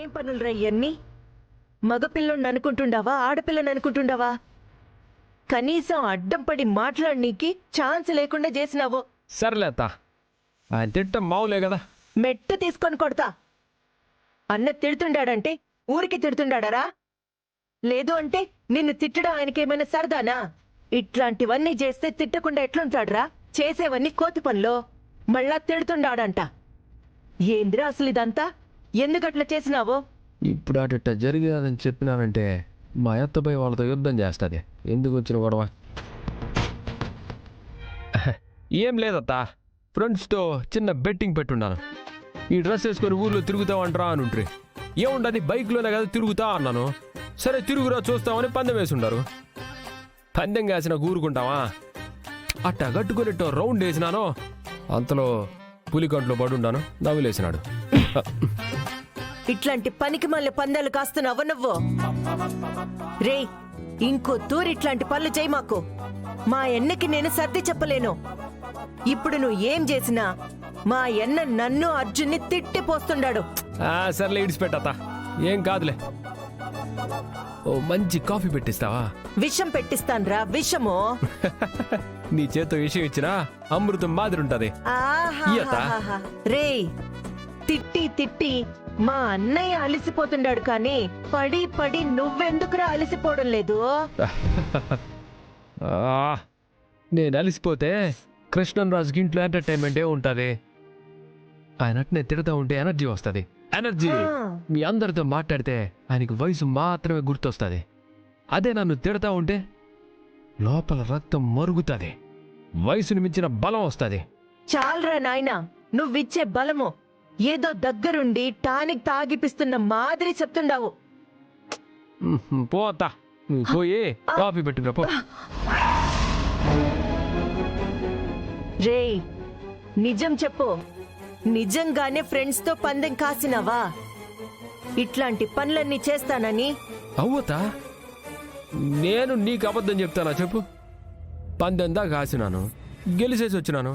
ఏం పనులురా ఇవన్నీ? మగపిల్లని అనుకుంటుండావా, ఆడపిల్లని అనుకుంటుండావా? కనీసం అడ్డం పడి మాట్లాడనీకి ఛాన్స్ లేకుండా చేసినావు. సర్లేత ఆయన తిట్టం మావులే కదా. మెట్టు తీసుకొని కొడతా. అన్న తిడుతుండాడంటే ఊరికి తిడుతుండాడరా? లేదు అంటే నిన్ను తిట్టడం ఆయనకేమైనా సరదానా? ఇట్లాంటివన్నీ చేస్తే తిట్టకుండా ఎట్లుంటాడ్రా? చేసేవన్నీ కోతి పనులు, మళ్ళా తిడుతుండాడంట. ఏందిరా అసలు ఇదంతా? ఎందుకట్లా చేసినావు? ఇప్పుడు అట జరిగేదని చెప్పినానంటే మా అత్తపై వాళ్ళతో యుద్ధం చేస్తుంది. ఎందుకు వచ్చిన గొడవ? ఏం లేదత్తా, ఫ్రెండ్స్తో చిన్న బెట్టింగ్ పెట్టున్నాను. ఈ డ్రెస్ వేసుకొని ఊర్లో తిరుగుతామంటారా అని ఉంట్రి. ఏముండదు, బైక్లోనే కదా తిరుగుతా అన్నాను. సరే తిరుగురా చూస్తామని పందెం వేసుండారు. పందెం కాసిన ఊరుకుంటావా? అట్ట కట్టుకుని రౌండ్ వేసినాను. అంతలో పులికంట్లో పడుండాను, నవ్వులేసినాడు. ఇట్లాంటి పనికి మళ్ళీ పందాలు కాస్తున్నావు నువ్వు? రే, ఇంకో తూరి ఇట్లాంటి పనులు చేయి మాకు. మా ఎన్నకి నేను సర్ది చెప్పలేను. ఇప్పుడు నువ్వు ఏం చేసినా మా ఎన్న నన్ను అర్జున్ని తిట్టిపోస్తుండాడు. సర్లే ఇడిచిపెట్టత, ఏం కాదులే. ఓ మంచి కాఫీ పెట్టిస్తావా? విషం పెట్టిస్తాన్రా, విషము. నీ చేతో విషయం ఇచ్చినా అమృతం మాదిరుంటది. ఆహాహాహా. రే, తిట్టి తిట్టి మా అన్నయ్య అలసిపోతుండాడు కానీ పడి పడి నువ్వెందుకురా అలసిపోవడం లేదు? నేను అలిసిపోతే కృష్ణన్ రాజుకి ఇంట్లో ఎంటర్టైన్మెంటే ఉంటుంది. ఆయనట్నే తిడతా ఉంటే ఎనర్జీ వస్తుంది. ఎనర్జీ మీ అందరితో మాట్లాడితే ఆయనకి వయసు మాత్రమే గుర్తొస్తుంది. అదే నన్ను తిడతా ఉంటే లోపల రక్తం మరుగుతుంది, వయసుని మించిన బలం వస్తుంది. చాలరా నాయనా, నువ్విచ్చే బలము ఏదో దగ్గరుండి టానిక్ తాగిపిస్తున్న మాదిరి చెప్తుండావు. పోతా, నువ్వు పోయి కాఫీ పెట్టుకురా పో. రే, నిజం చెప్పు, నిజంగానే ఫ్రెండ్స్ తో పందెం కాసినావా? ఇట్లాంటి పనులన్నీ చేస్తానని? అవ్వతా, నేను నీకు అబద్ధం చెప్తానా చెప్పు? పందెందా కాసినాను, గెలిచేసి వచ్చినాను.